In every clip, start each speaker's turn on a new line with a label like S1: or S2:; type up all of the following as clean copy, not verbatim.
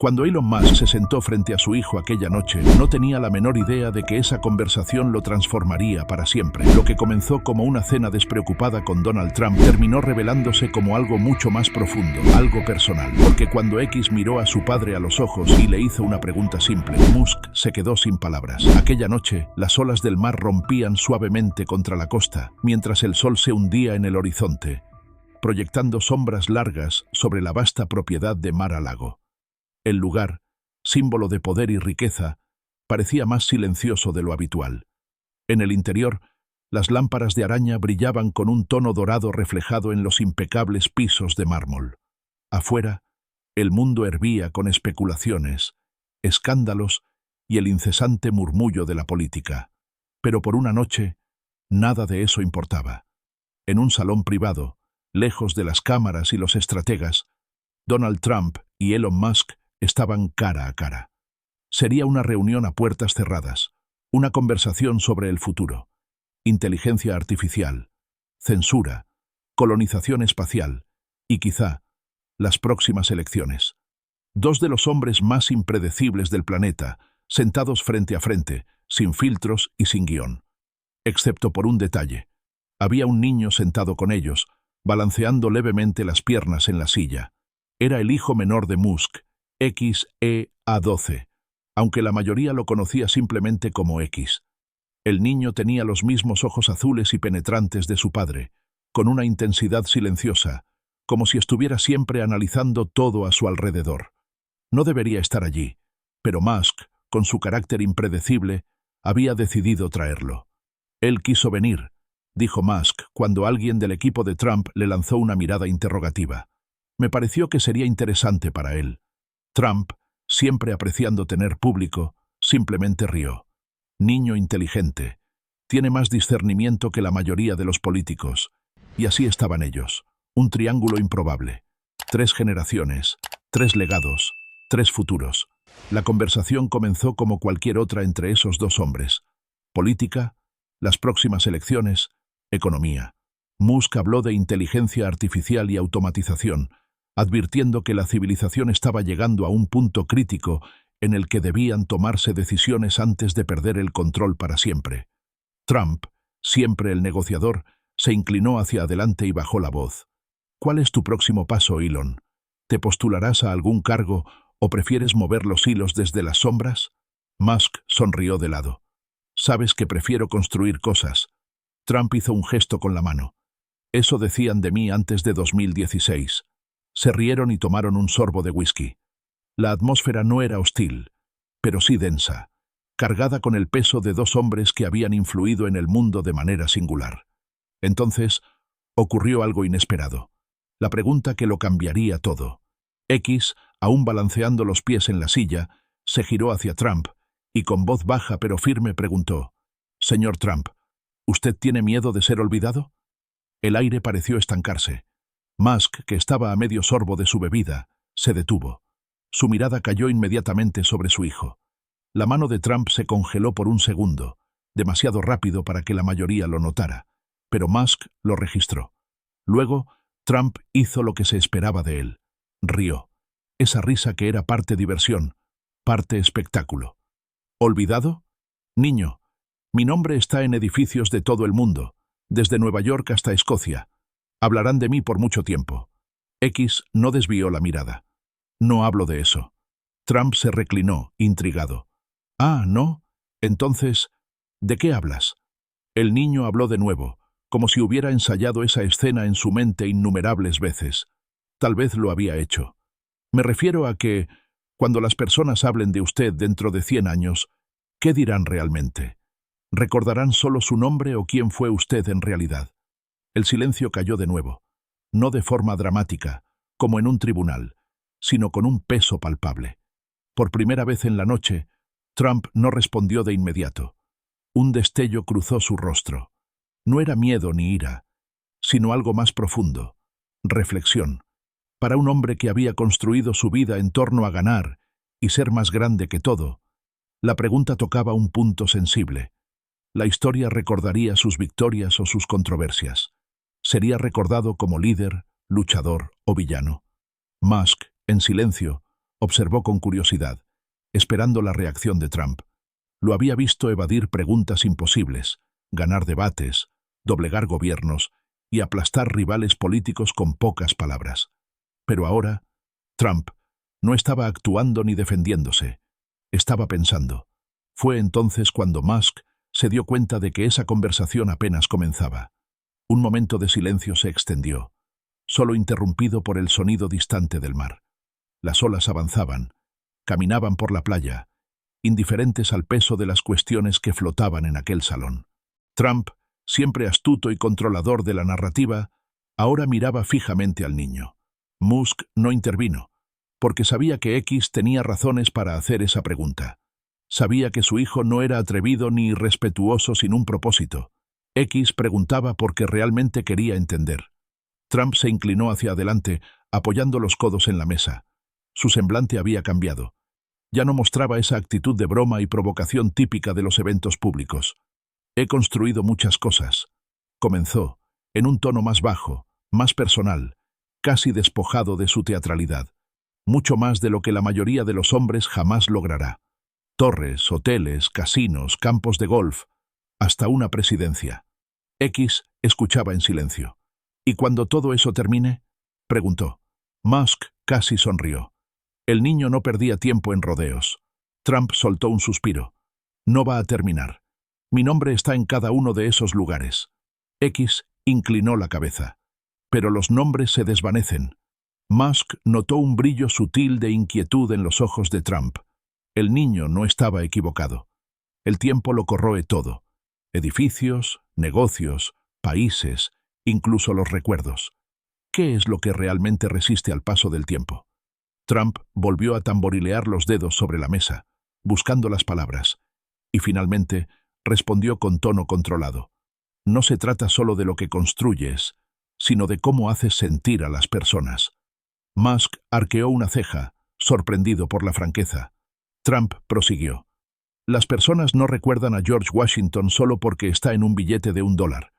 S1: Cuando Elon Musk se sentó frente a su hijo aquella noche, no tenía la menor idea de que esa conversación lo transformaría para siempre. Lo que comenzó como una cena despreocupada con Donald Trump terminó revelándose como algo mucho más profundo, algo personal. Porque cuando X miró a su padre a los ojos y le hizo una pregunta simple, Musk se quedó sin palabras. Aquella noche, las olas del mar rompían suavemente contra la costa, mientras el sol se hundía en el horizonte, proyectando sombras largas sobre la vasta propiedad de Mar-a-Lago. El lugar, símbolo de poder y riqueza, parecía más silencioso de lo habitual. En el interior, las lámparas de araña brillaban con un tono dorado reflejado en los impecables pisos de mármol. Afuera, el mundo hervía con especulaciones, escándalos y el incesante murmullo de la política. Pero por una noche, nada de eso importaba. En un salón privado, lejos de las cámaras y los estrategas, Donald Trump y Elon Musk estaban cara a cara. Sería una reunión a puertas cerradas, una conversación sobre el futuro, inteligencia artificial, censura, colonización espacial y quizá las próximas elecciones. Dos de los hombres más impredecibles del planeta, sentados frente a frente, sin filtros y sin guión. Excepto por un detalle. Había un niño sentado con ellos, balanceando levemente las piernas en la silla. Era el hijo menor de Musk, XEA12, aunque la mayoría lo conocía simplemente como X. El niño tenía los mismos ojos azules y penetrantes de su padre, con una intensidad silenciosa, como si estuviera siempre analizando todo a su alrededor. No debería estar allí, pero Musk, con su carácter impredecible, había decidido traerlo. Él quiso venir, dijo Musk cuando alguien del equipo de Trump le lanzó una mirada interrogativa. Me pareció que sería interesante para él. Trump, siempre apreciando tener público, simplemente rió. Niño inteligente. Tiene más discernimiento que la mayoría de los políticos. Y así estaban ellos. Un triángulo improbable. 3 generaciones, 3 legados, 3 futuros. La conversación comenzó como cualquier otra entre esos dos hombres. Política, las próximas elecciones, economía. Musk habló de inteligencia artificial y automatización, advirtiendo que la civilización estaba llegando a un punto crítico en el que debían tomarse decisiones antes de perder el control para siempre. Trump, siempre el negociador, se inclinó hacia adelante y bajó la voz. ¿Cuál es tu próximo paso, Elon? ¿Te postularás a algún cargo o prefieres mover los hilos desde las sombras? Musk sonrió de lado. Sabes que prefiero construir cosas. Trump hizo un gesto con la mano. Eso decían de mí antes de 2016. Se rieron y tomaron un sorbo de whisky. La atmósfera no era hostil, pero sí densa, cargada con el peso de dos hombres que habían influido en el mundo de manera singular. Entonces, ocurrió algo inesperado. La pregunta que lo cambiaría todo. X, aún balanceando los pies en la silla, se giró hacia Trump y con voz baja pero firme preguntó: «Señor Trump, ¿usted tiene miedo de ser olvidado?» El aire pareció estancarse. Musk, que estaba a medio sorbo de su bebida, se detuvo. Su mirada cayó inmediatamente sobre su hijo. La mano de Trump se congeló por un segundo, demasiado rápido para que la mayoría lo notara, pero Musk lo registró. Luego, Trump hizo lo que se esperaba de él. Rió. Esa risa que era parte diversión, parte espectáculo. ¿Olvidado? Niño, mi nombre está en edificios de todo el mundo, desde Nueva York hasta Escocia. Hablarán de mí por mucho tiempo. X no desvió la mirada. No hablo de eso. Trump se reclinó, intrigado. Ah, ¿no? Entonces, ¿de qué hablas? El niño habló de nuevo, como si hubiera ensayado esa escena en su mente innumerables veces. Tal vez lo había hecho. Me refiero a que, cuando las personas hablen de usted dentro de 100 años, ¿qué dirán realmente? ¿Recordarán solo su nombre o quién fue usted en realidad? El silencio cayó de nuevo, no de forma dramática, como en un tribunal, sino con un peso palpable. Por primera vez en la noche, Trump no respondió de inmediato. Un destello cruzó su rostro. No era miedo ni ira, sino algo más profundo, reflexión. Para un hombre que había construido su vida en torno a ganar y ser más grande que todo, la pregunta tocaba un punto sensible. La historia recordaría sus victorias o sus controversias. Sería recordado como líder, luchador o villano. Musk, en silencio, Observó con curiosidad, esperando la reacción de Trump. Lo había visto evadir preguntas imposibles, ganar debates, doblegar gobiernos y aplastar rivales políticos con pocas palabras. Pero ahora, Trump no estaba actuando ni defendiéndose, estaba pensando. Fue entonces cuando Musk se dio cuenta de que esa conversación apenas comenzaba. Un momento de silencio se extendió, solo interrumpido por el sonido distante del mar. Las olas avanzaban, caminaban por la playa, indiferentes al peso de las cuestiones que flotaban en aquel salón. Trump, siempre astuto y controlador de la narrativa, ahora miraba fijamente al niño. Musk no intervino, porque sabía que X tenía razones para hacer esa pregunta. Sabía que su hijo no era atrevido ni irrespetuoso sin un propósito. X preguntaba porque realmente quería entender. Trump se inclinó hacia adelante, apoyando los codos en la mesa. Su semblante había cambiado. Ya no mostraba esa actitud de broma y provocación típica de los eventos públicos. He construido muchas cosas. Comenzó, en un tono más bajo, más personal, casi despojado de su teatralidad. Mucho más de lo que la mayoría de los hombres jamás logrará. Torres, hoteles, casinos, campos de golf, hasta una presidencia. X escuchaba en silencio. ¿Y cuando todo eso termine? Preguntó. Musk casi sonrió. El niño no perdía tiempo en rodeos. Trump soltó un suspiro. No va a terminar. Mi nombre está en cada uno de esos lugares. X inclinó la cabeza. Pero los nombres se desvanecen. Musk notó un brillo sutil de inquietud en los ojos de Trump. El niño no estaba equivocado. El tiempo lo corroe todo. Edificios, negocios, países, incluso los recuerdos. ¿Qué es lo que realmente resiste al paso del tiempo? Trump volvió a tamborilear los dedos sobre la mesa, buscando las palabras, y finalmente respondió con tono controlado. No se trata solo de lo que construyes, sino de cómo haces sentir a las personas. Musk arqueó una ceja, sorprendido por la franqueza. Trump prosiguió. Las personas no recuerdan a George Washington solo porque está en un billete de $1.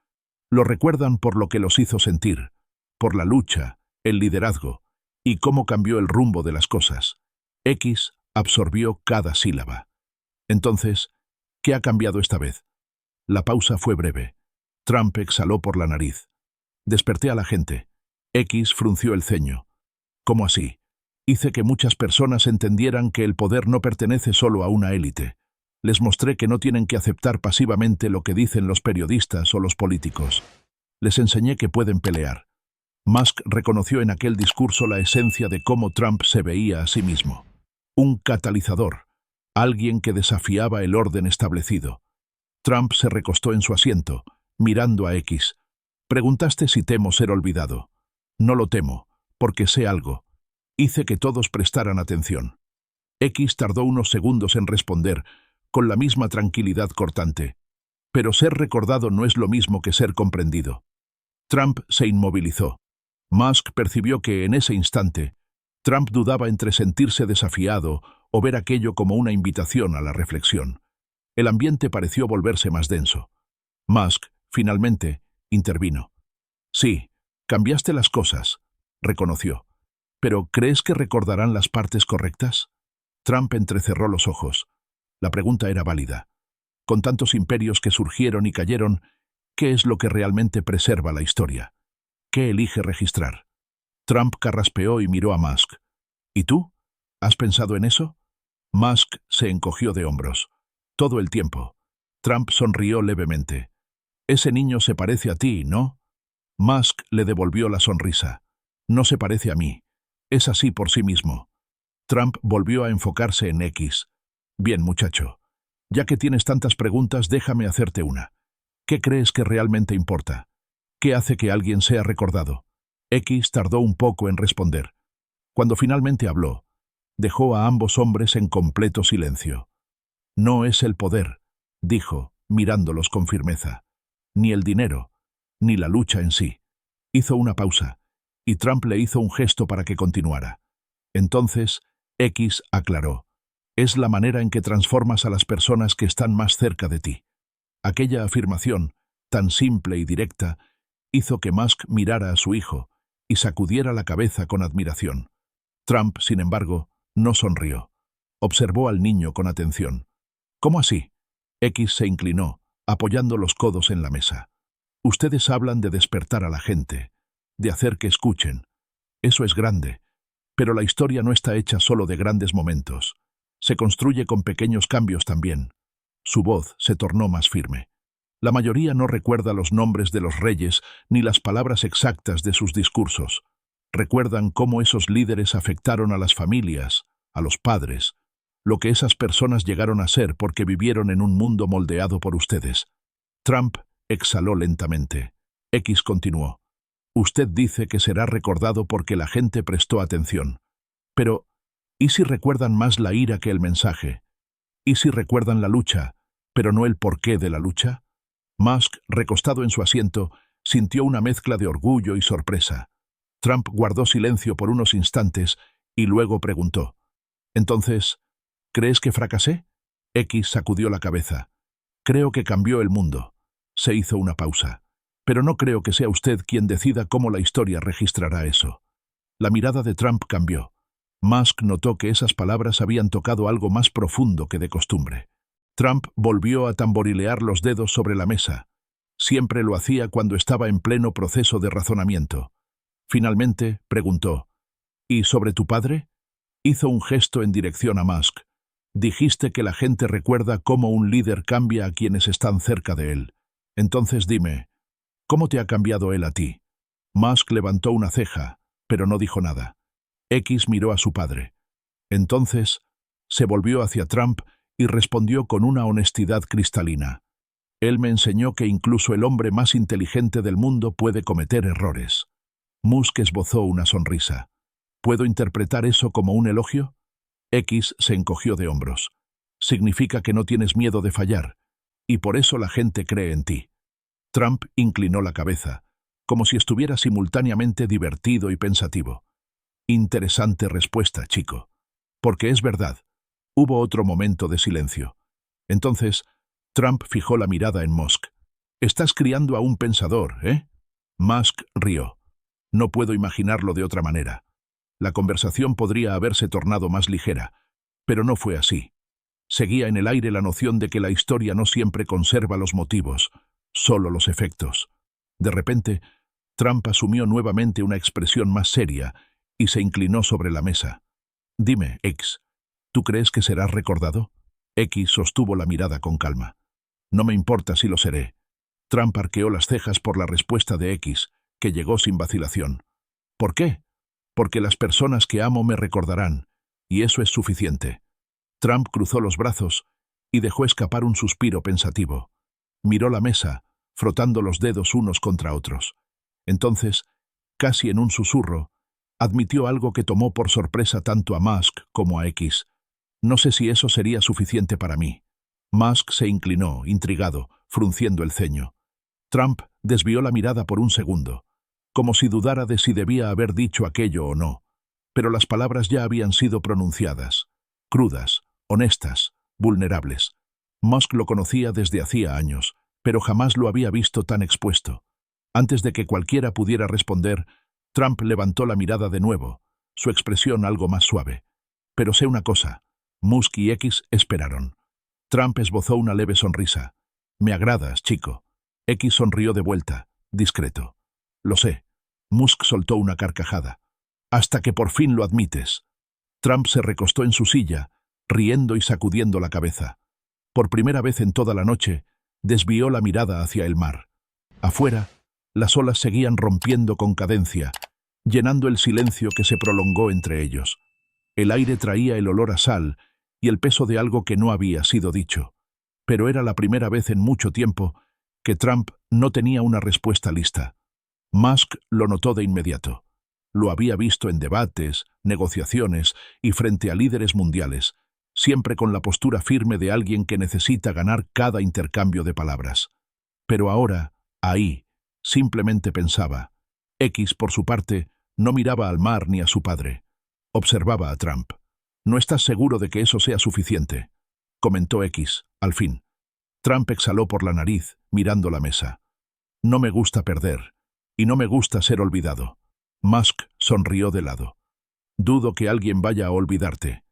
S1: Lo recuerdan por lo que los hizo sentir, por la lucha, el liderazgo, y cómo cambió el rumbo de las cosas. X absorbió cada sílaba. Entonces, ¿qué ha cambiado esta vez? La pausa fue breve. Trump exhaló por la nariz. Desperté a la gente. X frunció el ceño. ¿Cómo así? Hice que muchas personas entendieran que el poder no pertenece solo a una élite. Les mostré que no tienen que aceptar pasivamente lo que dicen los periodistas o los políticos. Les enseñé que pueden pelear. Musk reconoció en aquel discurso la esencia de cómo Trump se veía a sí mismo. Un catalizador, alguien que desafiaba el orden establecido. Trump se recostó en su asiento, mirando a X. Preguntaste si temo ser olvidado. No lo temo, porque sé algo. Hice que todos prestaran atención. X tardó unos segundos en responder, con la misma tranquilidad cortante. Pero ser recordado no es lo mismo que ser comprendido. Trump se inmovilizó. Musk percibió que, en ese instante, Trump dudaba entre sentirse desafiado o ver aquello como una invitación a la reflexión. El ambiente pareció volverse más denso. Musk, finalmente, intervino. Sí, cambiaste las cosas, reconoció. ¿Pero crees que recordarán las partes correctas? Trump entrecerró los ojos. La pregunta era válida. Con tantos imperios que surgieron y cayeron, ¿qué es lo que realmente preserva la historia? ¿Qué elige registrar? Trump carraspeó y miró a Musk. ¿Y tú? ¿Has pensado en eso? Musk se encogió de hombros. Todo el tiempo. Trump sonrió levemente. Ese niño se parece a ti, ¿no? Musk le devolvió la sonrisa. No se parece a mí. Es así por sí mismo. Trump volvió a enfocarse en X. Bien, muchacho. Ya que tienes tantas preguntas, déjame hacerte una. ¿Qué crees que realmente importa? ¿Qué hace que alguien sea recordado? X tardó un poco en responder. Cuando finalmente habló, dejó a ambos hombres en completo silencio. No es el poder, dijo, mirándolos con firmeza. Ni el dinero, ni la lucha en sí. Hizo una pausa, y Trump le hizo un gesto para que continuara. Entonces, X aclaró. Es la manera en que transformas a las personas que están más cerca de ti. Aquella afirmación, tan simple y directa, hizo que Musk mirara a su hijo y sacudiera la cabeza con admiración. Trump, sin embargo, No sonrió. Observó al niño con atención. ¿Cómo así? X se inclinó, apoyando los codos en la mesa. Ustedes hablan de despertar a la gente, de hacer que escuchen. Eso es grande. Pero la historia no está hecha solo de grandes momentos. Se construye con pequeños cambios también. Su voz se tornó más firme. La mayoría no recuerda los nombres de los reyes ni las palabras exactas de sus discursos. Recuerdan cómo esos líderes afectaron a las familias, a los padres, lo que esas personas llegaron a ser porque vivieron en un mundo moldeado por ustedes. Trump exhaló lentamente. X continuó. Usted dice que será recordado porque la gente prestó atención. Pero, ¿y si recuerdan más la ira que el mensaje? ¿Y si recuerdan la lucha, pero no el porqué de la lucha? Musk, recostado en su asiento, sintió una mezcla de orgullo y sorpresa. Trump guardó silencio por unos instantes y luego preguntó. Entonces, ¿crees que fracasé? X sacudió la cabeza. Creo que cambió el mundo. Se hizo una pausa. Pero no creo que sea usted quien decida cómo la historia registrará eso. La mirada de Trump cambió. Musk notó que esas palabras habían tocado algo más profundo que de costumbre. Trump volvió a tamborilear los dedos sobre la mesa. Siempre lo hacía cuando estaba en pleno proceso de razonamiento. Finalmente, preguntó, ¿y sobre tu padre? Hizo un gesto en dirección a Musk. Dijiste que la gente recuerda cómo un líder cambia a quienes están cerca de él. Entonces dime, ¿cómo te ha cambiado él a ti? Musk levantó una ceja, pero no dijo nada. X miró a su padre. Entonces, se volvió hacia Trump y respondió con una honestidad cristalina. Él me enseñó que incluso el hombre más inteligente del mundo puede cometer errores. Musk esbozó una sonrisa. ¿Puedo interpretar eso como un elogio? X se encogió de hombros. Significa que no tienes miedo de fallar, y por eso la gente cree en ti. Trump inclinó la cabeza, como si estuviera simultáneamente divertido y pensativo. Interesante respuesta, chico. Porque es verdad. Hubo otro momento de silencio. Entonces, Trump fijó la mirada en Musk. Estás criando a un pensador, ¿eh? Musk rió. No puedo imaginarlo de otra manera. La conversación podría haberse tornado más ligera, pero no fue así. Seguía en el aire la noción de que la historia no siempre conserva los motivos, solo los efectos. De repente, Trump asumió nuevamente una expresión más seria y se inclinó sobre la mesa. Dime, X, ¿tú crees que serás recordado? X sostuvo la mirada con calma. No me importa si lo seré. Trump arqueó las cejas por la respuesta de X, que llegó sin vacilación. ¿Por qué? Porque las personas que amo me recordarán, y eso es suficiente. Trump cruzó los brazos y dejó escapar un suspiro pensativo. Miró la mesa, frotando los dedos unos contra otros. Entonces, casi en un susurro, admitió algo que tomó por sorpresa tanto a Musk como a X. No sé si eso sería suficiente para mí. Musk se inclinó, intrigado, frunciendo el ceño. Trump desvió la mirada por un segundo, como si dudara de si debía haber dicho aquello o no. Pero las palabras ya habían sido pronunciadas, crudas, honestas, vulnerables. Musk lo conocía desde hacía años, pero jamás lo había visto tan expuesto. Antes de que cualquiera pudiera responder, Trump levantó la mirada de nuevo, su expresión algo más suave. Pero sé una cosa, Musk y X esperaron. Trump esbozó una leve sonrisa. Me agradas, chico. X sonrió de vuelta, discreto. Lo sé. Musk soltó una carcajada. Hasta que por fin lo admites. Trump se recostó en su silla, riendo y sacudiendo la cabeza. Por primera vez en toda la noche, desvió la mirada hacia el mar. Afuera, las olas seguían rompiendo con cadencia, llenando el silencio que se prolongó entre ellos. El aire traía el olor a sal y el peso de algo que no había sido dicho. Pero era la primera vez en mucho tiempo que Trump no tenía una respuesta lista. Musk lo notó de inmediato. Lo había visto en debates, negociaciones y frente a líderes mundiales, siempre con la postura firme de alguien que necesita ganar cada intercambio de palabras. Pero ahora, ahí, simplemente pensaba. X, por su parte, no miraba al mar ni a su padre. Observaba a Trump. «¿No estás seguro de que eso sea suficiente?», comentó X, al fin. Trump exhaló por la nariz, mirando la mesa. «No me gusta perder, y no me gusta ser olvidado». Musk sonrió de lado. Dudo que alguien vaya a olvidarte.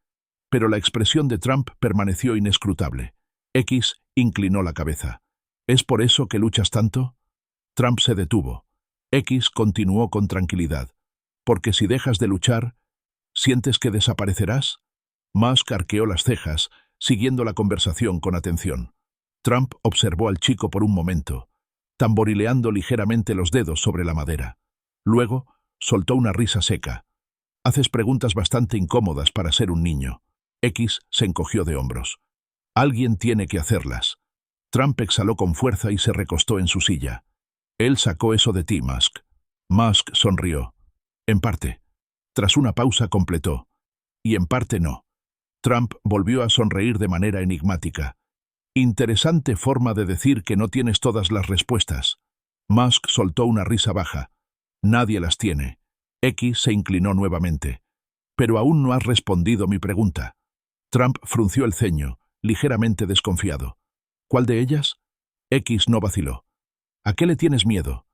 S1: Pero la expresión de Trump permaneció inescrutable. X inclinó la cabeza. ¿Es por eso que luchas tanto? Trump se detuvo. X continuó con tranquilidad. Porque si dejas de luchar, ¿sientes que desaparecerás? Musk arqueó las cejas, siguiendo la conversación con atención. Trump observó al chico por un momento, tamborileando ligeramente los dedos sobre la madera. Luego, soltó una risa seca. Haces preguntas bastante incómodas para ser un niño. X se encogió de hombros. Alguien tiene que hacerlas. Trump exhaló con fuerza y se recostó en su silla. Él sacó eso de ti, Musk. Musk sonrió. En parte. Tras una pausa completó. Y en parte no. Trump volvió a sonreír de manera enigmática. Interesante forma de decir que no tienes todas las respuestas. Musk soltó una risa baja. Nadie las tiene. X se inclinó nuevamente. Pero aún no has respondido mi pregunta. Trump frunció el ceño, ligeramente desconfiado. ¿Cuál de ellas? X no vaciló. ¿A qué le tienes miedo?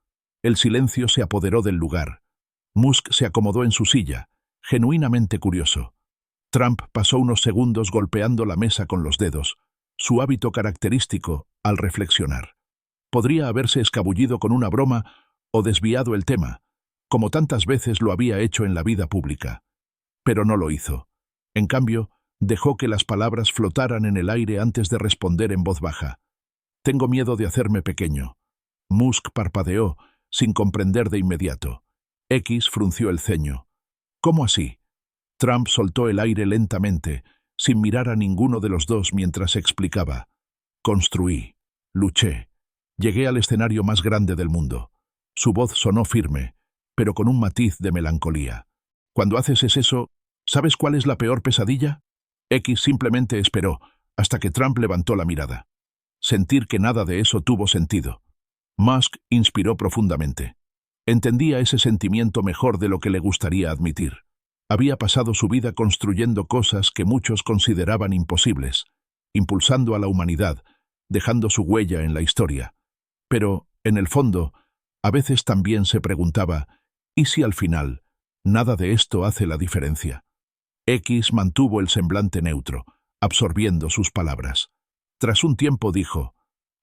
S1: El silencio se apoderó del lugar. Musk se acomodó en su silla, genuinamente curioso. Trump pasó unos segundos golpeando la mesa con los dedos, su hábito característico al reflexionar. Podría haberse escabullido con una broma o desviado el tema, como tantas veces lo había hecho en la vida pública. Pero no lo hizo. En cambio, dejó que las palabras flotaran en el aire antes de responder en voz baja. Tengo miedo de hacerme pequeño. Musk parpadeó, sin comprender de inmediato. X frunció el ceño. ¿Cómo así? Trump soltó el aire lentamente, sin mirar a ninguno de los dos mientras explicaba. Construí, luché, llegué al escenario más grande del mundo. Su voz sonó firme, pero con un matiz de melancolía. Cuando haces eso, ¿sabes cuál es la peor pesadilla? X simplemente esperó, hasta que Trump levantó la mirada. Sentir que nada de eso tuvo sentido. Musk inspiró profundamente. Entendía ese sentimiento mejor de lo que le gustaría admitir. Había pasado su vida construyendo cosas que muchos consideraban imposibles, impulsando a la humanidad, dejando su huella en la historia. Pero, en el fondo, a veces también se preguntaba, ¿y si al final nada de esto hace la diferencia? X mantuvo el semblante neutro, absorbiendo sus palabras. Tras un tiempo dijo,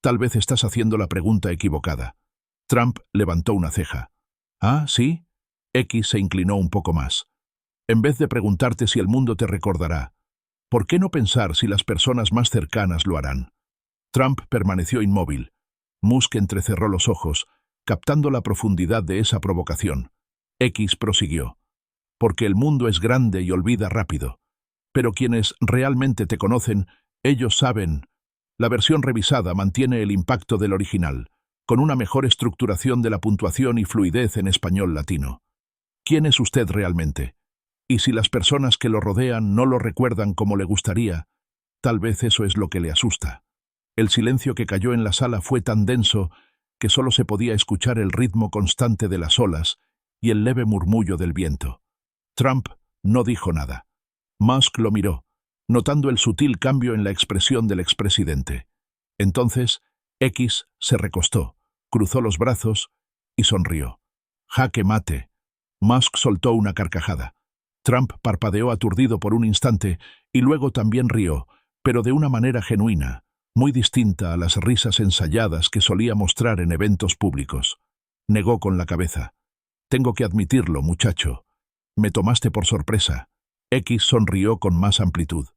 S1: tal vez estás haciendo la pregunta equivocada. Trump levantó una ceja. ¿Ah, sí? X se inclinó un poco más. En vez de preguntarte si el mundo te recordará, ¿por qué no pensar si las personas más cercanas lo harán? Trump permaneció inmóvil. Musk entrecerró los ojos, captando la profundidad de esa provocación. X prosiguió. Porque el mundo es grande y olvida rápido. Pero quienes realmente te conocen, ellos saben. La versión revisada mantiene el impacto del original, con una mejor estructuración de la puntuación y fluidez en español latino. ¿Quién es usted realmente? Y si las personas que lo rodean no lo recuerdan como le gustaría, tal vez eso es lo que le asusta. El silencio que cayó en la sala fue tan denso que solo se podía escuchar el ritmo constante de las olas y el leve murmullo del viento. Trump no dijo nada. Musk lo miró, notando el sutil cambio en la expresión del expresidente. Entonces, X se recostó, cruzó los brazos y sonrió. Jaque mate. Musk soltó una carcajada. Trump parpadeó aturdido por un instante y luego también rió, pero de una manera genuina, muy distinta a las risas ensayadas que solía mostrar en eventos públicos. Negó con la cabeza. Tengo que admitirlo, muchacho. Me tomaste por sorpresa. X sonrió con más amplitud.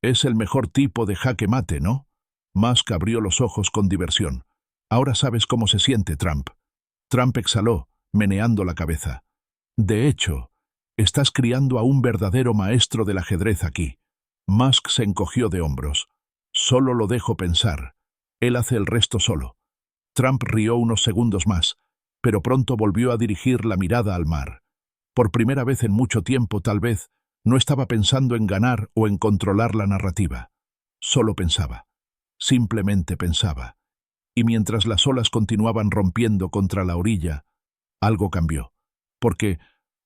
S1: Es el mejor tipo de jaque mate, ¿no? Musk abrió los ojos con diversión. Ahora sabes cómo se siente, Trump. Trump exhaló, meneando la cabeza. De hecho, estás criando a un verdadero maestro del ajedrez aquí. Musk se encogió de hombros. Solo lo dejo pensar. Él hace el resto solo. Trump rió unos segundos más, pero pronto volvió a dirigir la mirada al mar. Por primera vez en mucho tiempo, tal vez, no estaba pensando en ganar o en controlar la narrativa. Solo pensaba. Simplemente pensaba. Y mientras las olas continuaban rompiendo contra la orilla, algo cambió. Porque,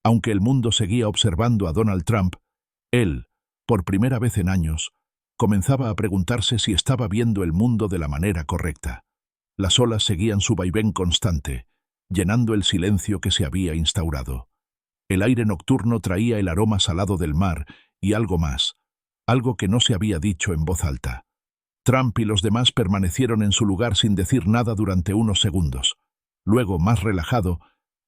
S1: aunque el mundo seguía observando a Donald Trump, él, por primera vez en años, comenzaba a preguntarse si estaba viendo el mundo de la manera correcta. Las olas seguían su vaivén constante, llenando el silencio que se había instaurado. El aire nocturno traía el aroma salado del mar y algo más, algo que no se había dicho en voz alta. Trump y los demás permanecieron en su lugar sin decir nada durante unos segundos. Luego, más relajado,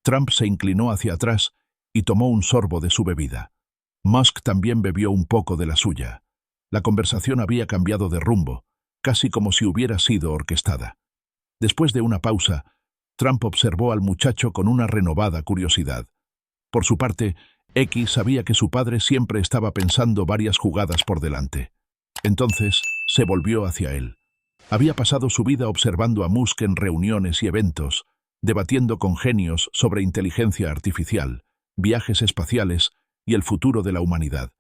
S1: Trump se inclinó hacia atrás y tomó un sorbo de su bebida. Musk también bebió un poco de la suya. La conversación había cambiado de rumbo, casi como si hubiera sido orquestada. Después de una pausa, Trump observó al muchacho con una renovada curiosidad. Por su parte, X sabía que su padre siempre estaba pensando varias jugadas por delante. Entonces, se volvió hacia él. Había pasado su vida observando a Musk en reuniones y eventos, debatiendo con genios sobre inteligencia artificial, viajes espaciales y el futuro de la humanidad.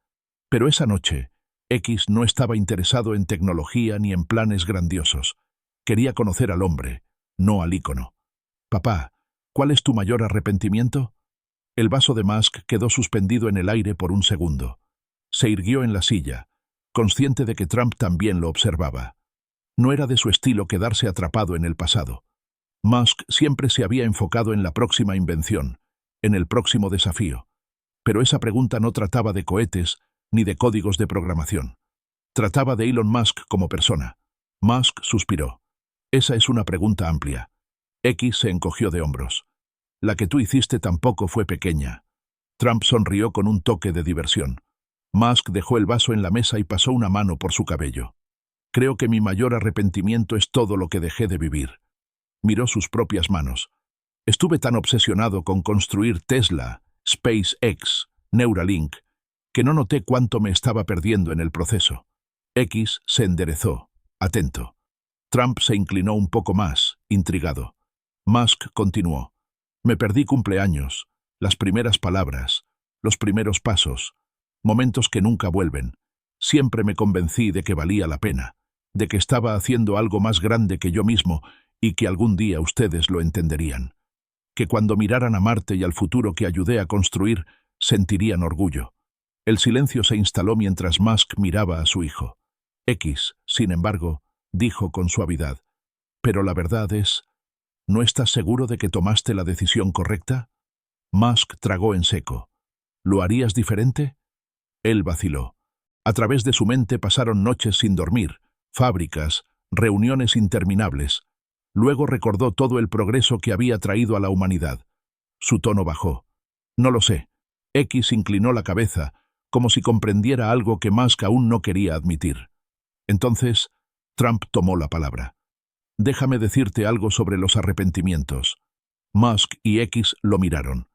S1: Pero esa noche, X no estaba interesado en tecnología ni en planes grandiosos. Quería conocer al hombre, no al ícono. «Papá, ¿cuál es tu mayor arrepentimiento?» El vaso de Musk quedó suspendido en el aire por un segundo. Se irguió en la silla, consciente de que Trump también lo observaba. No era de su estilo quedarse atrapado en el pasado. Musk siempre se había enfocado en la próxima invención, en el próximo desafío. Pero esa pregunta no trataba de cohetes ni de códigos de programación. Trataba de Elon Musk como persona. Musk suspiró. «Esa es una pregunta amplia». X se encogió de hombros. «La que tú hiciste tampoco fue pequeña». Trump sonrió con un toque de diversión. Musk dejó el vaso en la mesa y pasó una mano por su cabello. «Creo que mi mayor arrepentimiento es todo lo que dejé de vivir». Miró sus propias manos. «Estuve tan obsesionado con construir Tesla, SpaceX, Neuralink, que no noté cuánto me estaba perdiendo en el proceso». X se enderezó, atento. Trump se inclinó un poco más, intrigado. Musk continuó. «Me perdí cumpleaños, las primeras palabras, los primeros pasos, momentos que nunca vuelven. Siempre me convencí de que valía la pena, de que estaba haciendo algo más grande que yo mismo y que algún día ustedes lo entenderían. Que cuando miraran a Marte y al futuro que ayudé a construir, sentirían orgullo». El silencio se instaló mientras Musk miraba a su hijo. X, sin embargo, dijo con suavidad. «Pero la verdad es, ¿no estás seguro de que tomaste la decisión correcta?» Musk tragó en seco. «¿Lo harías diferente?» Él vaciló. A través de su mente pasaron noches sin dormir, fábricas, reuniones interminables. Luego recordó todo el progreso que había traído a la humanidad. Su tono bajó. «No lo sé». X inclinó la cabeza, como si comprendiera algo que Musk aún no quería admitir. Entonces, Trump tomó la palabra. «Déjame decirte algo sobre los arrepentimientos». Musk y X lo miraron.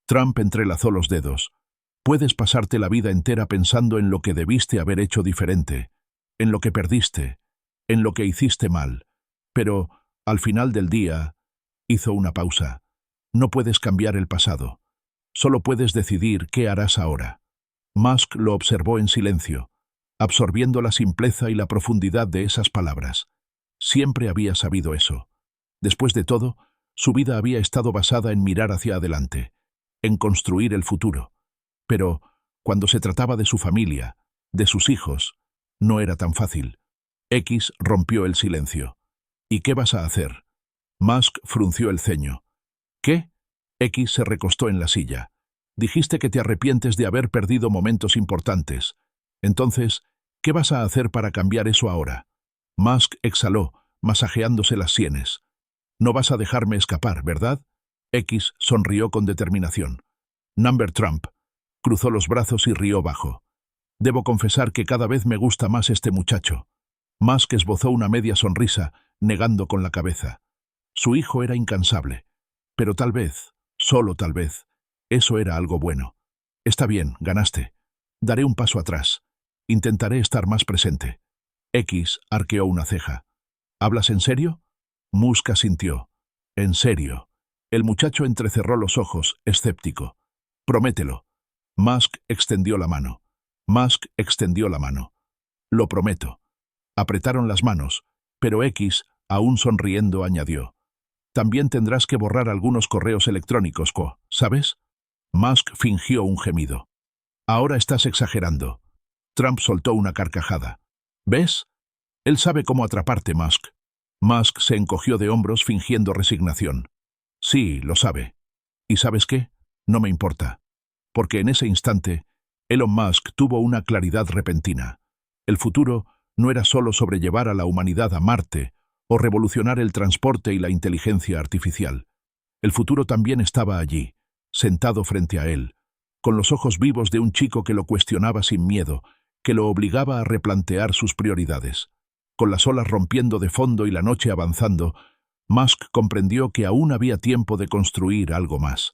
S1: Trump entrelazó los dedos. «Puedes pasarte la vida entera pensando en lo que debiste haber hecho diferente, en lo que perdiste, en lo que hiciste mal. Pero, al final del día», hizo una pausa, «no puedes cambiar el pasado. Solo puedes decidir qué harás ahora». Musk lo observó en silencio, absorbiendo la simpleza y la profundidad de esas palabras. Siempre había sabido eso. Después de todo, su vida había estado basada en mirar hacia adelante, en construir el futuro. Pero, cuando se trataba de su familia, de sus hijos, no era tan fácil. X rompió el silencio. «¿Y qué vas a hacer?» Musk frunció el ceño. «¿Qué?» X se recostó en la silla. «Dijiste que te arrepientes de haber perdido momentos importantes. Entonces, ¿qué vas a hacer para cambiar eso ahora?» Musk exhaló, masajeándose las sienes. «No vas a dejarme escapar, ¿verdad?» X sonrió con determinación. «Number Trump». Cruzó los brazos y rió bajo. «Debo confesar que cada vez me gusta más este muchacho». Musk esbozó una media sonrisa, negando con la cabeza. Su hijo era incansable. Pero tal vez, solo tal vez, eso era algo bueno. «Está bien, ganaste. Daré un paso atrás. Intentaré estar más presente». X arqueó una ceja. «¿Hablas en serio?» Musk asintió. «En serio». El muchacho entrecerró los ojos, escéptico. «Promételo». Musk extendió la mano. Musk extendió la mano. «Lo prometo». Apretaron las manos, pero X, aún sonriendo, añadió. «También tendrás que borrar algunos correos electrónicos, ¿sabes?» Musk fingió un gemido. «Ahora estás exagerando». Trump soltó una carcajada. «¿Ves? Él sabe cómo atraparte, Musk». Musk se encogió de hombros fingiendo resignación. «Sí, lo sabe. ¿Y sabes qué? No me importa. porque en ese instante Elon Musk tuvo una claridad repentina. El futuro no era solo sobrellevar a la humanidad a Marte o revolucionar el transporte y la inteligencia artificial. El futuro también estaba allí, sentado frente a él, con los ojos vivos de un chico que lo cuestionaba sin miedo, que lo obligaba a replantear sus prioridades. Con las olas rompiendo de fondo y la noche avanzando, Musk comprendió que aún había tiempo de construir algo más,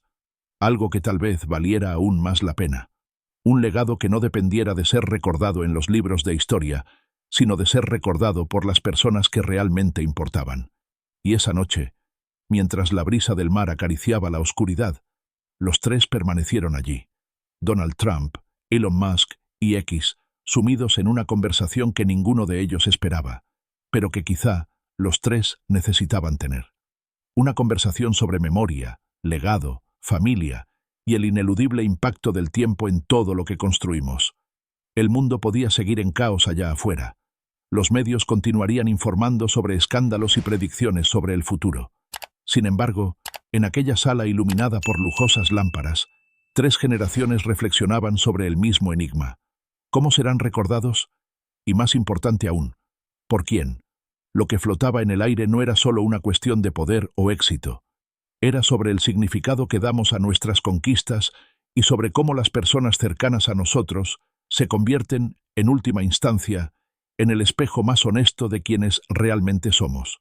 S1: algo que tal vez valiera aún más la pena. Un legado que no dependiera de ser recordado en los libros de historia, sino de ser recordado por las personas que realmente importaban. Y esa noche, mientras la brisa del mar acariciaba la oscuridad, los tres permanecieron allí. Donald Trump, Elon Musk y X, sumidos en una conversación que ninguno de ellos esperaba, pero que quizá los tres necesitaban tener. Una conversación sobre memoria, legado, familia y el ineludible impacto del tiempo en todo lo que construimos. El mundo podía seguir en caos allá afuera. Los medios continuarían informando sobre escándalos y predicciones sobre el futuro. Sin embargo, en aquella sala iluminada por lujosas lámparas, 3 generaciones reflexionaban sobre el mismo enigma. ¿Cómo serán recordados? Y más importante aún, ¿por quién? Lo que flotaba en el aire no era solo una cuestión de poder o éxito. Era sobre el significado que damos a nuestras conquistas y sobre cómo las personas cercanas a nosotros se convierten, en última instancia, en el espejo más honesto de quienes realmente somos.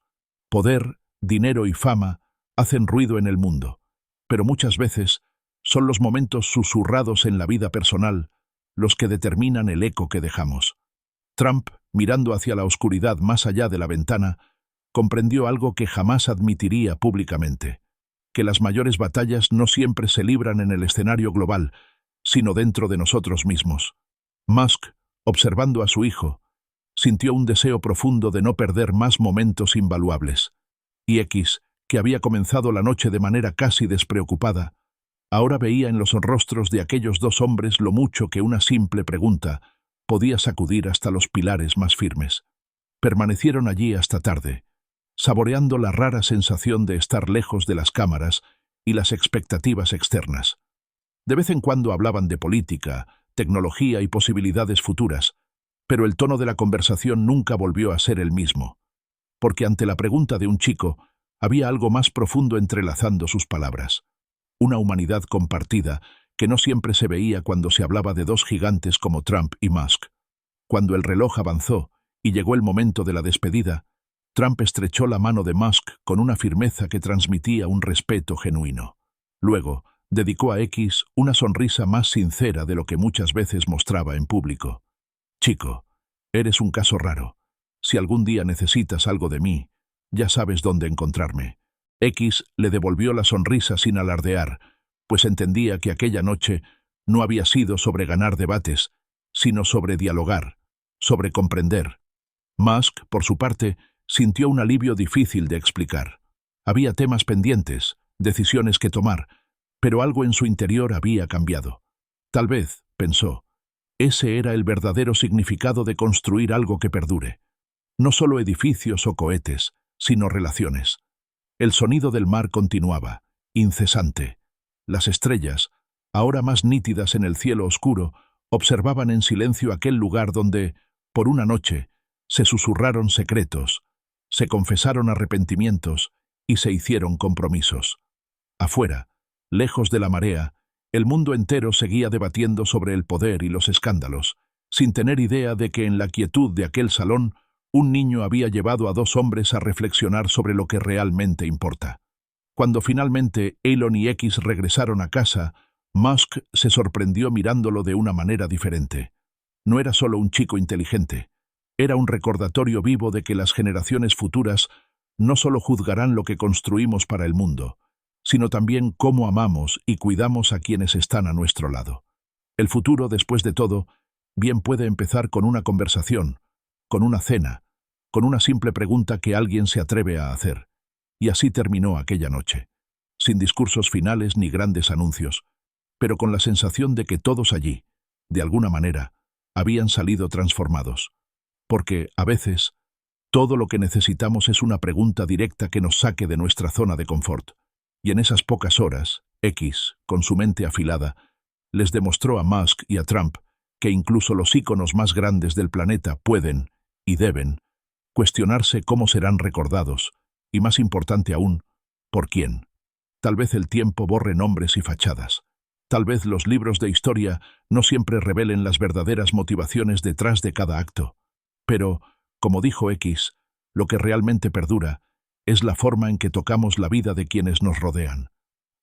S1: Poder, dinero y fama hacen ruido en el mundo, pero muchas veces son los momentos susurrados en la vida personal los que determinan el eco que dejamos. Trump, mirando hacia la oscuridad más allá de la ventana, comprendió algo que jamás admitiría públicamente: que las mayores batallas no siempre se libran en el escenario global, sino dentro de nosotros mismos. Musk, observando a su hijo, sintió un deseo profundo de no perder más momentos invaluables. Y X, que había comenzado la noche de manera casi despreocupada, ahora veía en los rostros de aquellos 2 hombres lo mucho que una simple pregunta podía sacudir hasta los pilares más firmes. Permanecieron allí hasta tarde, saboreando la rara sensación de estar lejos de las cámaras y las expectativas externas. De vez en cuando hablaban de política, tecnología y posibilidades futuras, pero el tono de la conversación nunca volvió a ser el mismo, porque ante la pregunta de un chico había algo más profundo entrelazando sus palabras. Una humanidad compartida que no siempre se veía cuando se hablaba de 2 gigantes como Trump y Musk. Cuando el reloj avanzó y llegó el momento de la despedida, Trump estrechó la mano de Musk con una firmeza que transmitía un respeto genuino. Luego, dedicó a X una sonrisa más sincera de lo que muchas veces mostraba en público. «Chico, eres un caso raro. Si algún día necesitas algo de mí, ya sabes dónde encontrarme». X le devolvió la sonrisa sin alardear, pues entendía que aquella noche no había sido sobre ganar debates, sino sobre dialogar, sobre comprender. Musk, por su parte, sintió un alivio difícil de explicar. Había temas pendientes, decisiones que tomar, pero algo en su interior había cambiado. Tal vez, pensó, ese era el verdadero significado de construir algo que perdure. No solo edificios o cohetes, sino relaciones. El sonido del mar continuaba, incesante. Las estrellas, ahora más nítidas en el cielo oscuro, observaban en silencio aquel lugar donde, por una noche, se susurraron secretos, se confesaron arrepentimientos y se hicieron compromisos. Afuera, lejos de la marea, el mundo entero seguía debatiendo sobre el poder y los escándalos, sin tener idea de que en la quietud de aquel salón un niño había llevado a 2 hombres a reflexionar sobre lo que realmente importa. Cuando finalmente Elon y X regresaron a casa, Musk se sorprendió mirándolo de una manera diferente. No era solo un chico inteligente, era un recordatorio vivo de que las generaciones futuras no solo juzgarán lo que construimos para el mundo, sino también cómo amamos y cuidamos a quienes están a nuestro lado. El futuro, después de todo, bien puede empezar con una conversación, con una cena, con una simple pregunta que alguien se atreve a hacer. Y así terminó aquella noche, sin discursos finales ni grandes anuncios, pero con la sensación de que todos allí, de alguna manera, habían salido transformados. Porque, a veces, todo lo que necesitamos es una pregunta directa que nos saque de nuestra zona de confort. Y en esas pocas horas, X, con su mente afilada, Les demostró a Musk y a Trump que incluso los íconos más grandes del planeta pueden, y deben, cuestionarse cómo serán recordados, y más importante aún, ¿por quién? Tal vez el tiempo borre nombres y fachadas. Tal vez los libros de historia no siempre revelen las verdaderas motivaciones detrás de cada acto. Pero, como dijo X, lo que realmente perdura es la forma en que tocamos la vida de quienes nos rodean.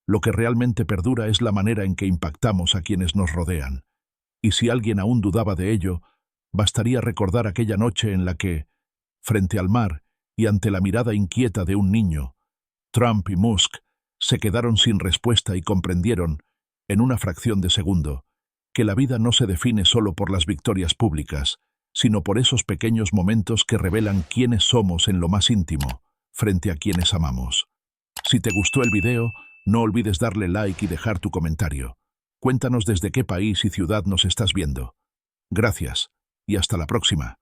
S1: Lo que realmente perdura es la manera en que impactamos a quienes nos rodean. Y si alguien aún dudaba de ello, bastaría recordar aquella noche en la que, frente al mar y ante la mirada inquieta de un niño, Trump y Musk se quedaron sin respuesta y comprendieron, en una fracción de segundo, que la vida no se define solo por las victorias públicas, sino por esos pequeños momentos que revelan quiénes somos en lo más íntimo, frente a quienes amamos. Si te gustó el video, no olvides darle like y dejar tu comentario. Cuéntanos desde qué país y ciudad nos estás viendo. Gracias, y hasta la próxima.